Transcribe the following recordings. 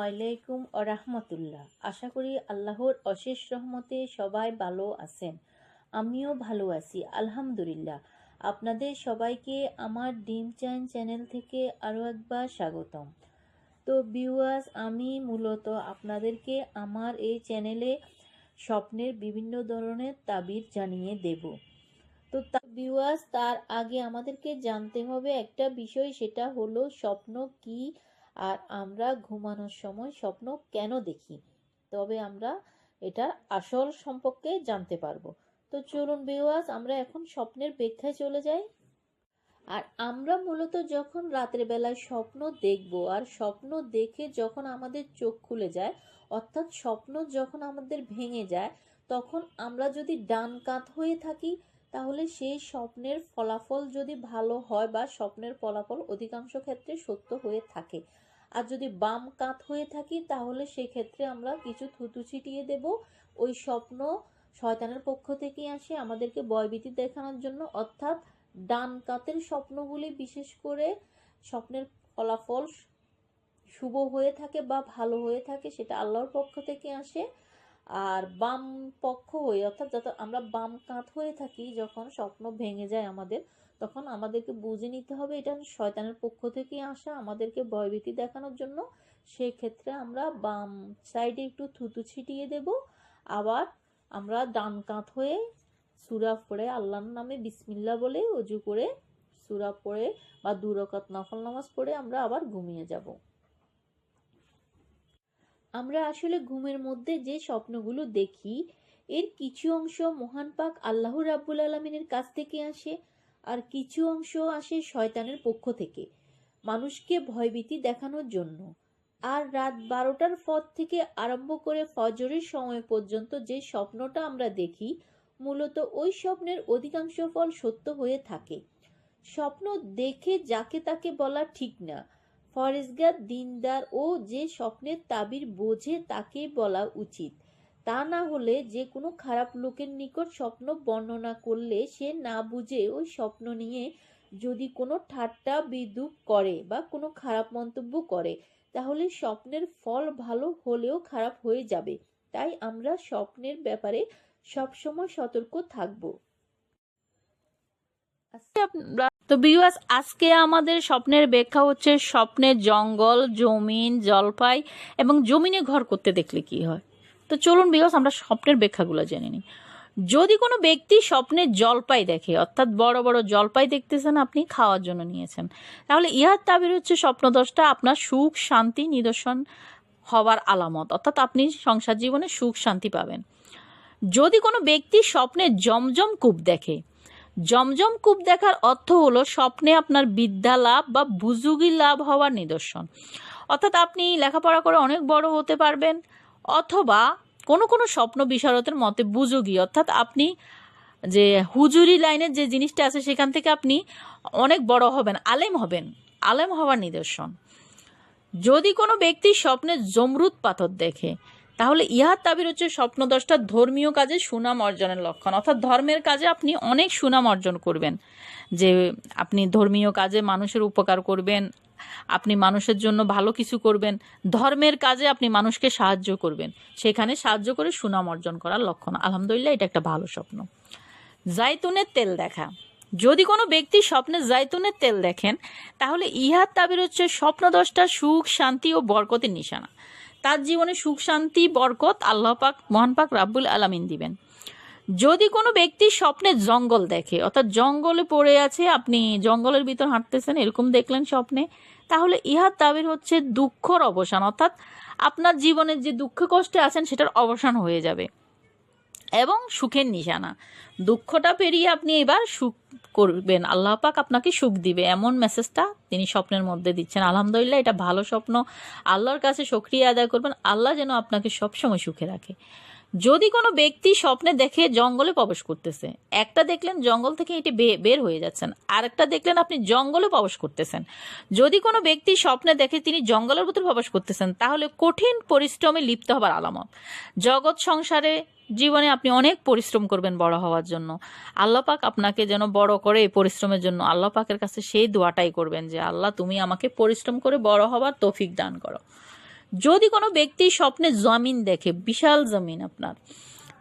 আলাইকুম ওয়া রাহমাতুল্লাহ। আশা করি আল্লাহর অশেষ রহমতে সবাই ভালো আছেন। আমিও ভালো আছি আলহামদুলিল্লাহ। আপনাদের সবাইকে আমার ড্রিম চাইন চ্যানেল থেকে আরও একবার স্বাগতম। তো ভিউয়ার্স, আমি মূলত আপনাদেরকে আমার এই চ্যানেলে স্বপ্নের বিভিন্ন ধরনের তাবির জানিয়ে দেব। তো ভিউয়ার্স, তার আগে আমাদেরকে জানতে হবে একটা বিষয়, সেটা হলো স্বপ্ন কি আর আমরা ঘুমানোর সময় স্বপ্ন কেন দেখি, তবে আমরা এটার আসল সম্পর্কে জানতে পারবো। তো চলুন ভিউয়ার্স, আমরা এখন স্বপ্নের ব্যাখ্যায় চলে যাই। আর আমরা মূলত যখন রাতের বেলায় স্বপ্ন দেখব আর স্বপ্ন দেখে যখন আমাদের চোখ খুলে যায়, অর্থাৎ স্বপ্ন যখন আমাদের ভেঙে যায়, তখন আমরা যদি ডান কাত হয়ে থাকি তাহলে সেই স্বপ্নের ফলাফল যদি ভালো হয় বা স্বপ্নের ফলাফল অধিকাংশ ক্ষেত্রে সত্য হয়ে থাকে। আর যদি বাম কাত হয়ে থাকি তাহলে সেই ক্ষেত্রে আমরা কিছু থুতু ছিটিয়ে দেব। ওই স্বপ্ন শয়তানের পক্ষ থেকে আসে আমাদেরকে ভয়ভীতি দেখানোর জন্য। অর্থাৎ ডান কাতের স্বপ্নগুলি বিশেষ করে স্বপ্নের ফলাফল শুভ হয়ে থাকে বা ভালো হয়ে থাকে, সেটা আল্লাহর পক্ষ থেকে আসে। আর বাম পক্ষ হয়ে, অর্থাৎ যত আমরা বাম কাত হয়ে থাকি যখন স্বপ্ন ভেঙে যায় আমাদের, তখন আমাদেরকে বুঝে নিতে হবে এটা শয়তানের পক্ষ থেকে আসা আমাদেরকে ভয়ভীতি দেখানোর জন্য। সেক্ষেত্রে আমরা বাম সাইডে একটু থুতু ছিটিয়ে দেব। আবার আমরা ডান কাত হয়ে সূরা পড়ে আল্লাহর নামে বিসমিল্লাহ বলে ওযু করে সূরা পড়ে বা 2 রাকাত নফল নামাজ পড়ে আমরা আবার ঘুমিয়ে যাব। আমরা আসলে ঘুমের মধ্যে যে স্বপ্নগুলো দেখি এর কিছু অংশ মহান পাক আল্লাহ রাব্বুল আলামিনের কাছ থেকে আসে, আর কিছু অংশ আসে শয়তানের পক্ষ থেকে মানুষকে ভয়ভীতি দেখানোর জন্য। আর রাত 12টার পর থেকে আরম্ভ করে ফজরের সময় পর্যন্ত যে স্বপ্নটা আমরা দেখি, মূলত ওই স্বপ্নের অধিকাংশ ফল সত্য হয়ে থাকে। স্বপ্ন দেখে যাকে তাকে বলা ঠিক না। ফরেজগার, দিনদার ও যে স্বপ্নের তাবির বোঝে তাকে বলা উচিত। তা না হলে যে কোনো খারাপ লোকের নিকট স্বপ্ন বর্ণনা করলে সে না বুঝে ওই স্বপ্ন নিয়ে যদি কোনো ঠাট্টা বিদ্রূপ করে বা কোনো খারাপ মন্তব্য করে, তাহলে স্বপ্নের ফল ভালো হলেও খারাপ হয়ে যাবে। তাই আমরা স্বপ্নের ব্যাপারে সবসময় সতর্ক থাকব। তো ভিউয়ার্স, আজকে আমাদের স্বপ্নের ব্যাখ্যা হচ্ছে স্বপ্নের জঙ্গল, জমিন, জলপাই এবং জমিনে ঘর করতে দেখলে কি হয়। তো চলুন ভিউয়ার্স, আমরা স্বপ্নের ব্যাখ্যাগুলো জেনে নিই। যদি কোনো ব্যক্তি স্বপ্নে জলপাই দেখে, অর্থাৎ বড় বড় জলপাই দেখতেছেন, আপনি খাওয়ার জন্য নিয়েছেন, তাহলে ইহার তাবির হচ্ছে স্বপ্নদ্রষ্টা আপনার সুখ শান্তি নিদর্শন হওয়ার আলামত, অর্থাৎ আপনি সংসার জীবনে সুখ শান্তি পাবেন। যদি কোনো ব্যক্তি স্বপ্নে জমজম কূপ দেখে, জমজম কূপ দেখার অর্থ হলো স্বপ্নে আপনার বিদ্যা লাভ বা বুজুর্গি লাভ হওয়ার নিদর্শন, অর্থাৎ আপনি লেখাপড়া করে অনেক বড় হতে পারবেন, অথবা কোনো কোনো স্বপ্ন বিশারদের মতে বুজুর্গি, অর্থাৎ আপনি যে হুজুরি লাইনের যে জিনিসটা আছে সেখান থেকে আপনি অনেক বড় হবেন, আলেম হওয়ার নিদর্শন। যদি কোনো ব্যক্তি স্বপ্নে জমরুদ পাথর দেখে, তাহলে ইহার তাবির হচ্ছে স্বপ্নদ্রষ্টা ধর্মীয় কাজে সুনাম অর্জনের লক্ষণ, অর্থাৎ ধর্মের কাজে আপনি অনেক সুনাম অর্জন করবেন, যে আপনি ধর্মীয় কাজে মানুষের উপকার করবেন, আপনি মানুষের জন্য ভালো কিছু করবেন, ধর্মের কাজে আপনি মানুষকে সাহায্য করবেন, সেখানে সাহায্য করে সুনাম অর্জন করার লক্ষণ। আলহামদুলিল্লাহ, এটা একটা ভালো স্বপ্ন। জাইতুনের তেল দেখা, যদি কোনো ব্যক্তি স্বপ্নে জাইতুনের তেল দেখেন, তাহলে ইহার তাবির হচ্ছে স্বপ্নদ্রষ্টা সুখ শান্তি ও বরকতের নিশানা, তার জীবনে সুখ শান্তি বরকত আল্লাহ পাক মহান পাক রাব্বুল আলামিন দিবেন। যদি কোনো ব্যক্তি স্বপ্নে জঙ্গল দেখে, অর্থাৎ জঙ্গলে পড়ে আছে, আপনি জঙ্গলের ভিতর হাঁটতেছেন, এরকম দেখলেন স্বপ্নে, তাহলে ইহার তাবির হচ্ছে দুঃখর অবসান, অর্থাৎ আপনার জীবনের যে দুঃখ কষ্টে আছেন সেটার অবসান হয়ে যাবে এবং সুখের নিশানা। দুঃখটা পেরিয়ে আপনি এবার সুখ করবেন, আল্লাহ পাক আপনাকে সুখ দিবে, এমন মেসেজটা তিনি স্বপ্নের মধ্যে দিচ্ছেন। আলহামদুলিল্লাহ, এটা ভালো স্বপ্ন। আল্লাহর কাছে শুকরিয়া আদায় করবেন, আল্লাহ যেন আপনাকে সবসময় সুখে রাখে। যদি কোনো ব্যক্তি স্বপ্নে দেখে জঙ্গলে প্রবেশ করতেছে, একটা দেখলেন জঙ্গল থেকে এটি বের হয়ে যাচ্ছেন, আরেকটা দেখলেন আপনি জঙ্গলে প্রবেশ করতেছেন, যদি কোনো ব্যক্তি স্বপ্নে দেখে তিনি জঙ্গলের ভিতরে প্রবেশ করতেছেন, তাহলে কঠিন পরিশ্রমে লিপ্ত হবার আলামত। জগৎ সংসারে জীবনে আপনি অনেক পরিশ্রম করবেন বড় হওয়ার জন্য, আল্লাহ পাক আপনাকে যেন বড় করে এই পরিশ্রমের জন্য আল্লাহ পাকের কাছে সেই দোয়াটাই করবেন যে আল্লাহ তুমি আমাকে পরিশ্রম করে বড় হওয়ার তৌফিক দান করো। যদি কোনো ব্যক্তি স্বপ্নে জমিন দেখে, বিশাল জমিন আপনার,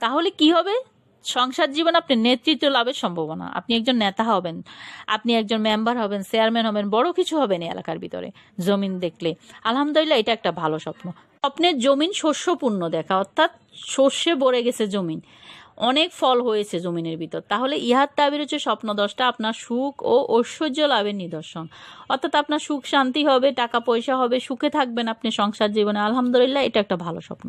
তাহলে কি হবে? সংসার জীবন আপনি নেতৃত্ব লাভের সম্ভাবনা, আপনি একজন নেতা হবেন, আপনি একজন মেম্বার হবেন, চেয়ারম্যান হবেন, বড় কিছু হবেন এই এলাকার ভিতরে জমিন দেখলে। আলহামদুলিল্লাহ, এটা একটা ভালো স্বপ্ন। স্বপ্নের জমিন শস্যপূর্ণ দেখা, অর্থাৎ শস্যে ভরে গেছে জমিন, অনেক ফল হয়েছে জমিনের ভিতর, তাহলে ইহার তাবির হচ্ছে স্বপ্ন দশটা আপনার সুখ ও ঐশ্বর্য লাভের নিদর্শন। অর্থাৎ আপনার সুখ শান্তি হবে, টাকা পয়সা হবে, সুখে থাকবেন আপনি সংসার জীবনে। আলহামদুলিল্লাহ, এটা একটা ভালো স্বপ্ন।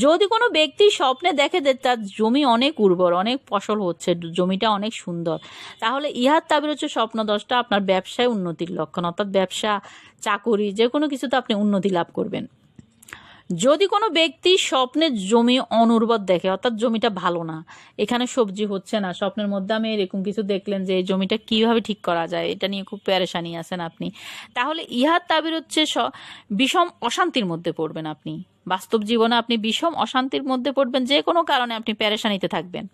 যদি কোনো ব্যক্তি স্বপ্নে দেখে যে তার জমি অনেক উর্বর, অনেক ফসল হচ্ছে, জমিটা অনেক সুন্দর, তাহলে ইহার তাবির হচ্ছে স্বপ্ন দশটা আপনার ব্যবসায় উন্নতির লক্ষণ, অর্থাৎ ব্যবসা, চাকুরি, যে কোনো কিছুতে আপনি উন্নতি লাভ করবেন। যদি কোনো ব্যক্তি স্বপ্নে জমি অনুর্বর দেখে, অর্থাৎ জমিটা ভালো না, এখানে সবজি হচ্ছে না, স্বপ্নের মধ্যে আমি এরকম কিছু দেখলেন যে এই জমিটা কিভাবে ঠিক করা যায়, এটা নিয়ে খুব পেরেশানি আছেন আপনি, তাহলে ইহার তাবির হচ্ছে বিষম অশান্তির মধ্যে পড়বেন আপনি। বাস্তব জীবনে আপনি বিষম অশান্তির মধ্যে পড়বেন, যে কোনো কারণে আপনি পেরেশানিতে থাকবেন।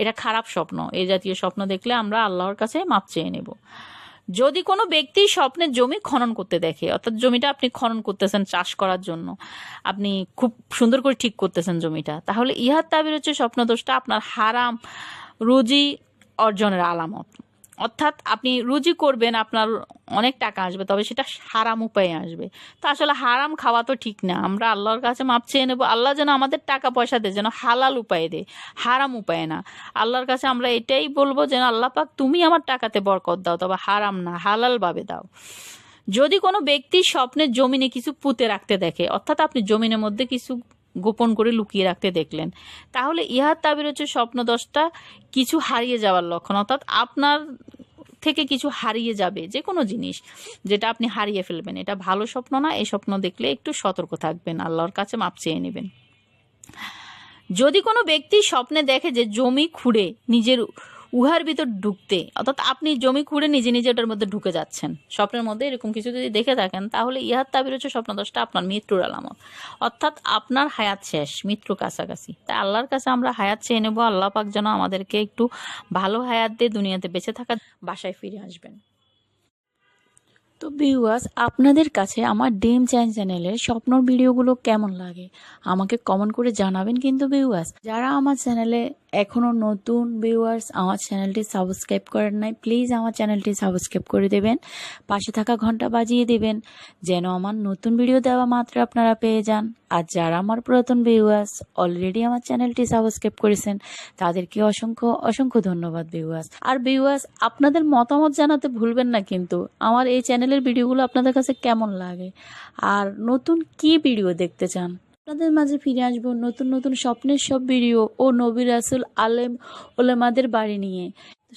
এটা খারাপ স্বপ্ন। এই জাতীয় স্বপ্ন দেখলে আমরা আল্লাহর কাছে মাপ চেয়ে নেব। যদি কোনো ব্যক্তি স্বপ্নের জমি খনন করতে দেখে, অর্থাৎ জমিটা আপনি খনন করতেছেন চাষ করার জন্য, আপনি খুব সুন্দর করে ঠিক করতেছেন জমিটা, তাহলে ইহার তাবির হচ্ছে স্বপ্নদোষটা আপনার হারাম রুজি অর্জনের আলামত। অর্থাৎ আপনি রুজি করবেন, আপনার অনেক টাকা আসবে, তবে সেটা হারাম উপায়ে আসবে। তো আসলে হারাম খাওয়া তো ঠিক না, আমরা আল্লাহর কাছে মাপ চেয়ে নেব, আল্লাহ যেন আমাদের টাকা পয়সা দেয়, যেন হালাল উপায়ে দেয়, হারাম উপায়ে না। আল্লাহর কাছে আমরা এটাই বলবো যেন আল্লাহ পাক তুমি আমার টাকাতে বরকত দাও, তবে হারাম না, হালাল ভাবে দাও। যদি কোনো ব্যক্তি স্বপ্নের জমিনে কিছু পুঁতে রাখতে দেখে, অর্থাৎ আপনি জমিনের মধ্যে কিছু গোপন করে লুকিয়ে রাখতে দেখলেন, তাহলে ইহার তাবির হচ্ছে স্বপ্ন দশটা কিছু হারিয়ে যাওয়ার লক্ষণ, অর্থাৎ আপনার থেকে কিছু হারিয়ে যাবে, যে কোনো জিনিস যেটা আপনি হারিয়ে ফেলবেন, এটা ভালো স্বপ্ন না। এই স্বপ্ন দেখলে একটু সতর্ক থাকবেন, আল্লাহর কাছে মাপ চেয়ে নেবেন। যদি কোনো ব্যক্তি স্বপ্নে দেখে যে জমি খুঁড়ে নিজের উহার ভিতর ঢুকতে, অর্থাৎ আপনি জমি খুঁড়ে নিজে নিজে ওটার মধ্যে ঢুকে যাচ্ছেন, স্বপ্নের মধ্যে এরকম কিছু যদি দেখে থাকেন, তাহলে ইহার তাবির হচ্ছে স্বপ্ন দশটা আপনার মৃত্যুর আলামত, অর্থাৎ আপনার হায়াত শেষ, মৃত্যু কাছাকাছি। তাই আল্লাহর কাছে আমরা হায়াত চেয়ে নেবো, আল্লাহ পাক যেন আমাদেরকে একটু ভালো হায়াত দিয়ে দুনিয়াতে বেঁচে থাকা বাসায় ফিরে আসবেন। তো ভিউয়ার্স, আপনাদের কাছে আমার ড্রিম চ্যানেলের স্বপ্নর ভিডিওগুলো কেমন লাগে আমাকে কমেন্ট করে জানাবেন। কিন্তু ভিউয়ার্স, যারা আমার চ্যানেলে এখনও নতুন ভিউয়ার্স, আমার চ্যানেলটি সাবস্ক্রাইব করেন নাই, প্লিজ আমার চ্যানেলটি সাবস্ক্রাইব করে দেবেন, পাশে থাকা ঘন্টা বাজিয়ে দেবেন, যেন আমার নতুন ভিডিও দেওয়া মাত্র আপনারা পেয়ে যান। আর যারা আমার পুরাতন ভিউয়ার্স অলরেডি আমার চ্যানেলটি সাবস্ক্রাইব করেছেন, তাদেরকে অসংখ্য অসংখ্য ধন্যবাদ ভিউয়ার্স। আর ভিউয়ার্স, আপনাদের মতামত জানাতে ভুলবেন না কিন্তু আমার এই চ্যানেলের ভিডিওগুলো আপনাদের কাছে কেমন লাগে, আর নতুন কি ভিডিও দেখতে চান। আপনাদের মাঝে ফিরে আসবো নতুন নতুন স্বপ্নের সব ভিডিও ও নবী রাসূল আলেম ওলামাদের বাড়ি নিয়ে।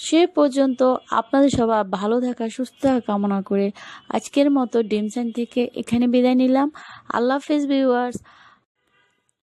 সে পর্যন্ত আপনাদের সবাই ভালো থাকা, সুস্থ থাকা কামনা করে আজকের মতো ড্রিম চ্যানেল থেকে এখানে বিদায় নিলাম। আল্লাহ হাফেজ ভিউয়ার্স।